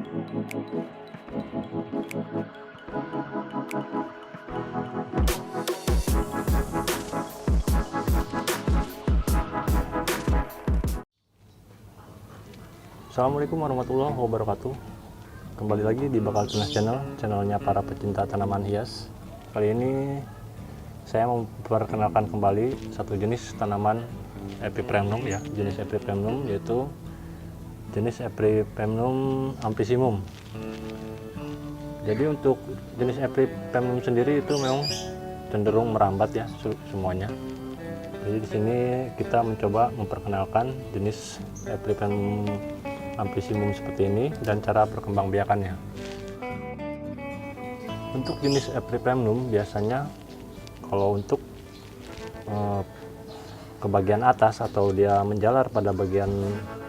Assalamualaikum warahmatullahi wabarakatuh. Kembali lagi di Bakal Tunas Channel, channelnya para pecinta tanaman hias. Kali ini saya memperkenalkan kembali satu jenis tanaman Epipremnum ya, jenis Epipremnum, yaitu jenis Epipremnum amphissimum. Jadi untuk jenis Epipremnum sendiri itu memang cenderung merambat ya semuanya. Jadi di sini kita mencoba memperkenalkan jenis Epipremnum amphissimum seperti ini dan cara perkembangbiakannya. Untuk jenis Epipremnum biasanya kalau untuk ke bagian atas atau dia menjalar pada bagian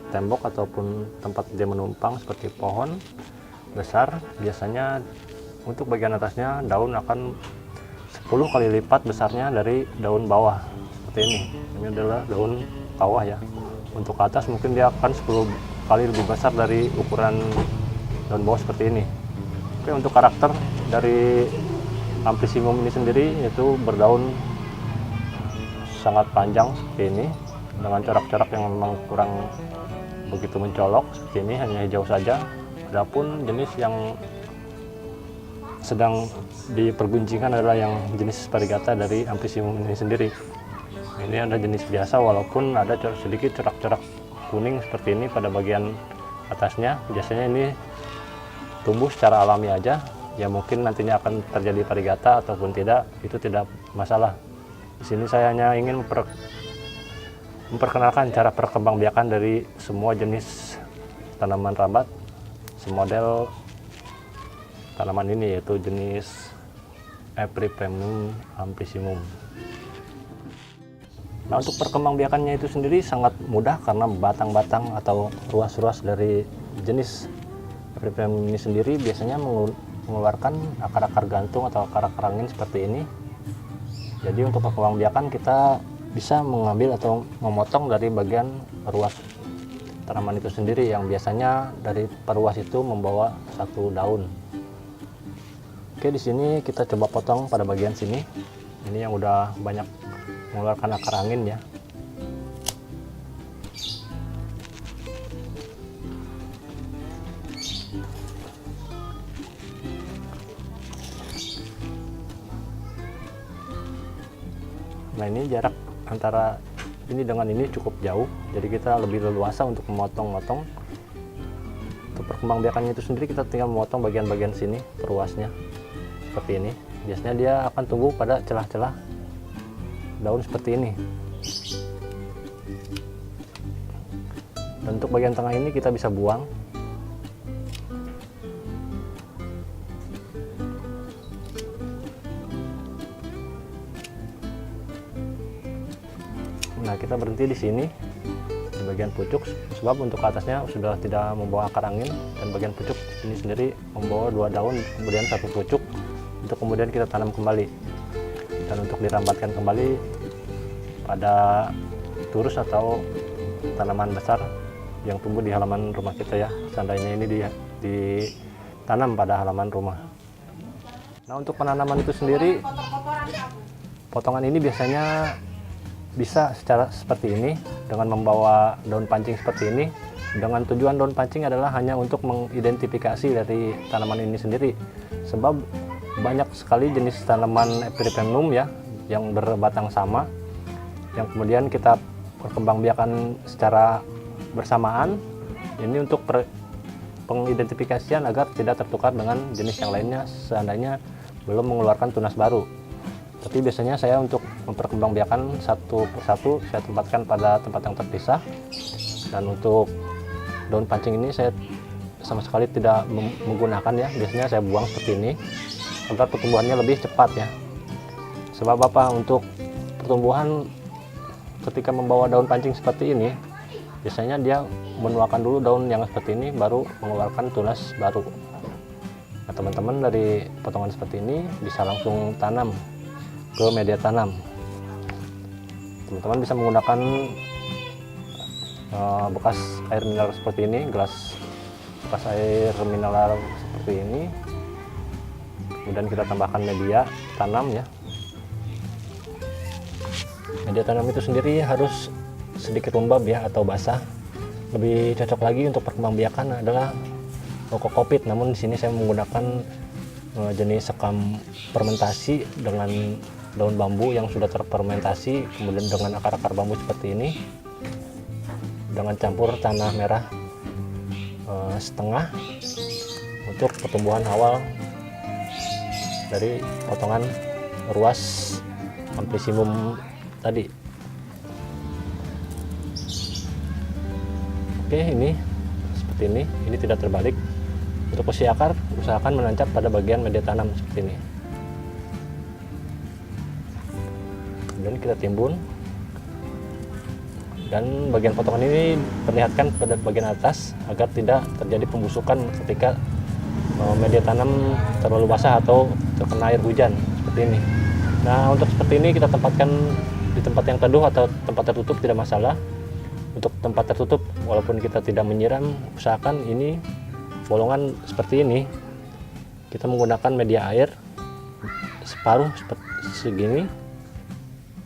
tembok ataupun tempat dia menumpang seperti pohon besar, biasanya untuk bagian atasnya daun akan 10 kali lipat besarnya dari daun bawah seperti ini. Ini adalah daun bawah ya. Untuk ke atas mungkin dia akan 10 kali lebih besar dari ukuran daun bawah seperti ini. Oke, untuk karakter dari amphissimum ini sendiri yaitu berdaun sangat panjang seperti ini dengan corak-corak yang memang kurang begitu mencolok seperti ini, hanya hijau saja. Adapun jenis yang sedang diperguncingkan adalah yang jenis variegata dari amphissimum ini sendiri. Ini ada jenis biasa walaupun ada sedikit corak-corak kuning seperti ini pada bagian atasnya. Biasanya ini tumbuh secara alami aja ya, mungkin nantinya akan terjadi variegata ataupun tidak, itu tidak masalah. Di sini saya hanya ingin memperkenalkan cara perkembangbiakan dari semua jenis tanaman rambat semodel tanaman ini, yaitu jenis Epipremnum amphissimum. Nah, untuk perkembangbiakannya itu sendiri sangat mudah karena batang-batang atau ruas-ruas dari jenis Epipremnum ini sendiri biasanya mengeluarkan akar-akar gantung atau akar-akar angin seperti ini. Jadi untuk perkembangbiakan kita bisa mengambil atau memotong dari bagian ruas tanaman itu sendiri yang biasanya dari peruas itu membawa satu daun. Oke, di sini kita coba potong pada bagian sini. Ini yang udah banyak mengeluarkan akar angin ya. Nah, ini jarak antara ini dengan ini cukup jauh, jadi kita lebih leluasa untuk memotong-motong. Untuk perkembangbiakannya itu sendiri kita tinggal memotong bagian-bagian sini peruasnya seperti ini. Biasanya dia akan tumbuh pada celah-celah daun seperti ini. Dan untuk bagian tengah ini kita bisa buang. Nah, kita berhenti di sini di bagian pucuk, sebab untuk atasnya sudah tidak membawa akar angin, dan bagian pucuk ini sendiri membawa 2 daun kemudian 1 pucuk untuk kemudian kita tanam kembali. Dan untuk dirambatkan kembali pada turus atau tanaman besar yang tumbuh di halaman rumah kita ya, seandainya ini ditanam pada halaman rumah. Nah, untuk penanaman itu sendiri, potongan ini biasanya bisa secara seperti ini dengan membawa daun pancing seperti ini. Dengan tujuan daun pancing adalah hanya untuk mengidentifikasi dari tanaman ini sendiri, sebab banyak sekali jenis tanaman Epipremnum ya yang berbatang sama, yang kemudian kita perkembangbiakan secara bersamaan. Ini untuk pengidentifikasian agar tidak tertukar dengan jenis yang lainnya seandainya belum mengeluarkan tunas baru. Tapi biasanya saya untuk memperkembangbiakan satu persatu saya tempatkan pada tempat yang terpisah. Dan untuk daun pancing ini saya sama sekali tidak menggunakan ya, biasanya saya buang seperti ini agar pertumbuhannya lebih cepat ya. Sebab apa? Untuk pertumbuhan ketika membawa daun pancing seperti ini, biasanya dia menuakan dulu daun yang seperti ini baru mengeluarkan tunas baru. Nah, teman-teman dari potongan seperti ini bisa langsung tanam ke media tanam. Teman-teman bisa menggunakan bekas air mineral seperti ini, gelas bekas air mineral seperti ini. Kemudian kita tambahkan media tanam ya. Media tanam itu sendiri harus sedikit lembab ya atau basah. Lebih cocok lagi untuk perkembangbiakan adalah kokopit, namun di sini saya menggunakan jenis sekam fermentasi dengan daun bambu yang sudah terfermentasi, kemudian dengan akar-akar bambu seperti ini, dengan campur tanah merah setengah untuk pertumbuhan awal dari potongan ruas amplisimum tadi. Oke, ini seperti ini tidak terbalik. Untuk posisi akar usahakan menancap pada bagian media tanam seperti ini. Kemudian kita timbun, dan bagian potongan ini perlihatkan pada bagian atas agar tidak terjadi pembusukan ketika media tanam terlalu basah atau terkena air hujan seperti ini. Nah, untuk seperti ini kita tempatkan di tempat yang teduh atau tempat tertutup tidak masalah. Untuk tempat tertutup, walaupun kita tidak menyiram, usahakan ini bolongan seperti ini kita menggunakan media air separuh seperti segini,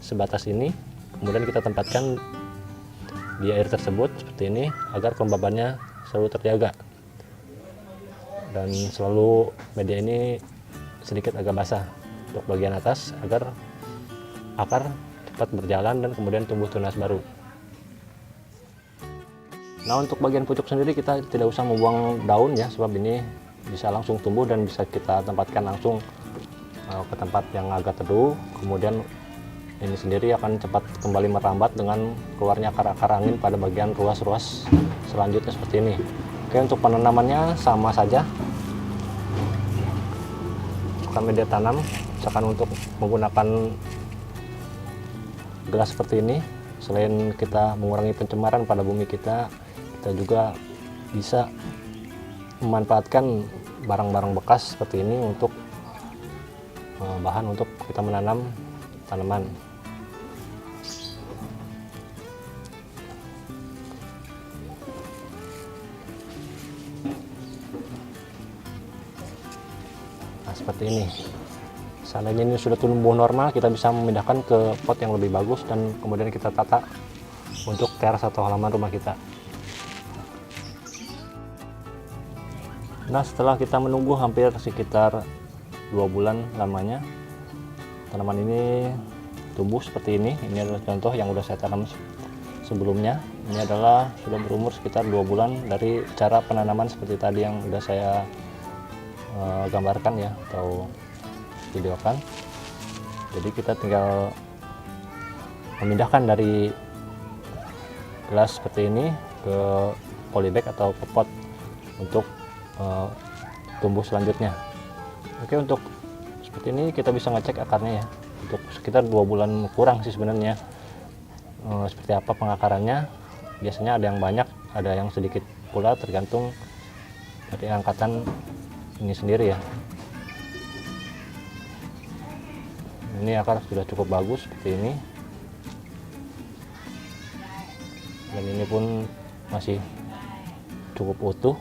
sebatas ini. Kemudian kita tempatkan di air tersebut seperti ini agar kelembabannya selalu terjaga, dan selalu media ini sedikit agak basah untuk bagian atas agar akar cepat berjalan dan kemudian tumbuh tunas baru. Nah, untuk bagian pucuk sendiri kita tidak usah membuang daun ya, sebab ini bisa langsung tumbuh dan bisa kita tempatkan langsung ke tempat yang agak teduh. Kemudian ini sendiri akan cepat kembali merambat dengan keluarnya akar-akar angin pada bagian ruas-ruas selanjutnya seperti ini. Oke, untuk penanamannya sama saja. Bukan media tanam, misalkan untuk menggunakan gelas seperti ini, selain kita mengurangi pencemaran pada bumi kita juga bisa memanfaatkan barang-barang bekas seperti ini untuk bahan untuk kita menanam tanaman. Nah, seperti ini. Seandainya ini sudah tumbuh normal, kita bisa memindahkan ke pot yang lebih bagus dan kemudian kita tata untuk teras atau halaman rumah kita. Nah, setelah kita menunggu hampir sekitar 2 bulan lamanya, tanaman ini tumbuh seperti ini. Ini adalah contoh yang sudah saya tanam sebelumnya. Ini adalah sudah berumur sekitar 2 bulan dari cara penanaman seperti tadi yang sudah saya gambarkan ya, atau videokan. Jadi kita tinggal memindahkan dari gelas seperti ini ke polybag atau ke pot untuk tumbuh selanjutnya. Oke, untuk seperti ini kita bisa ngecek akarnya ya, untuk sekitar 2 bulan kurang sih sebenarnya. Seperti apa pengakarannya, biasanya ada yang banyak, ada yang sedikit pula, tergantung dari angkatan ini sendiri ya. Ini akar sudah cukup bagus seperti ini, dan ini pun masih cukup utuh,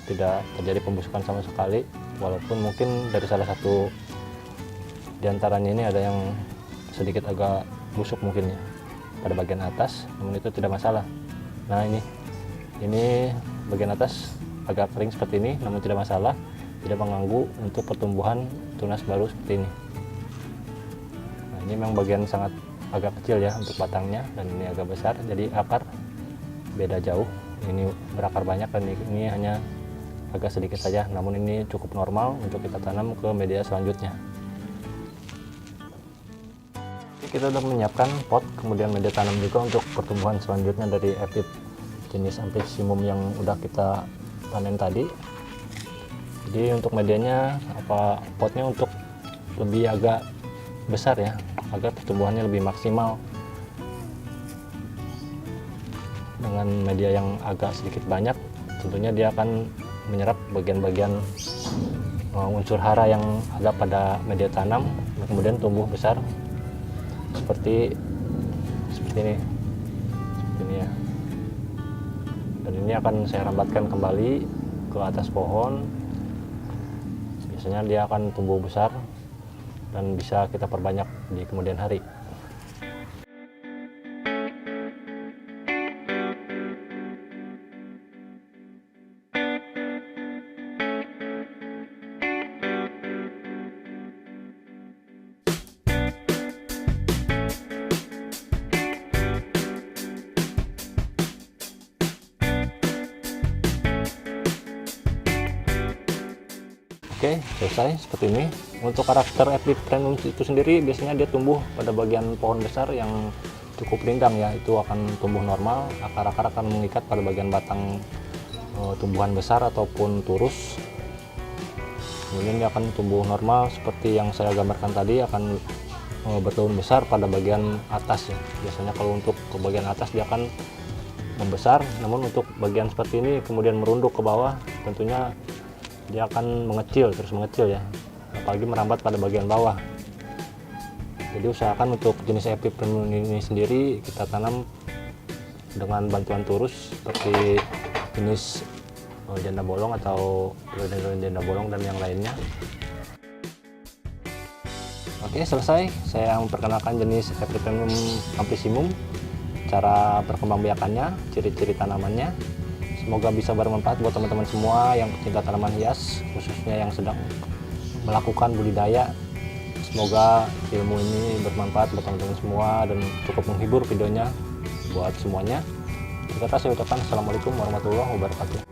tidak terjadi pembusukan sama sekali, walaupun mungkin dari salah satu diantaranya ini ada yang sedikit agak busuk mungkin ya pada bagian atas, namun itu tidak masalah. Nah, ini bagian atas agak kering seperti ini, namun tidak masalah, tidak mengganggu untuk pertumbuhan tunas baru seperti ini. Nah, ini memang bagian sangat agak kecil ya untuk batangnya, dan ini agak besar, jadi akar beda jauh. Ini berakar banyak dan ini hanya agak sedikit saja, namun ini cukup normal untuk kita tanam ke media selanjutnya. Kita sudah menyiapkan pot, kemudian media tanam juga untuk pertumbuhan selanjutnya dari epip jenis amplisimum yang udah kita panen tadi. Jadi untuk medianya potnya untuk lebih agak besar ya, agar pertumbuhannya lebih maksimal. Dengan media yang agak sedikit banyak, tentunya dia akan menyerap bagian-bagian unsur hara yang ada pada media tanam, dan kemudian tumbuh besar seperti ini ya. Dan Dan ini akan saya rambatkan kembali ke atas pohon. Biasanya dia akan tumbuh besar dan bisa kita perbanyak di kemudian hari. Oke, selesai seperti ini. Untuk karakter Epipremnum itu sendiri biasanya dia tumbuh pada bagian pohon besar yang cukup rindang ya, itu akan tumbuh normal. Akar-akar akan mengikat pada bagian batang tumbuhan besar ataupun turus. Kemudian dia akan tumbuh normal seperti yang saya gambarkan tadi, akan berdaun besar pada bagian atas ya. Biasanya kalau untuk ke bagian atas dia akan membesar, namun untuk bagian seperti ini kemudian merunduk ke bawah, tentunya dia akan terus mengecil ya, apalagi merambat pada bagian bawah. Jadi usahakan untuk jenis Epipremnum ini sendiri kita tanam dengan bantuan turus seperti jenis janda bolong atau janda bolong dan yang lainnya. Oke, selesai saya memperkenalkan jenis Epipremnum amplyssimum, cara perkembangbiakannya, ciri-ciri tanamannya. Semoga bisa bermanfaat buat teman-teman semua yang pecinta tanaman hias, khususnya yang sedang melakukan budidaya. Semoga ilmu ini bermanfaat buat teman-teman semua dan cukup menghibur videonya buat semuanya. Terima kasih, saya ucapkan Assalamualaikum warahmatullahi wabarakatuh.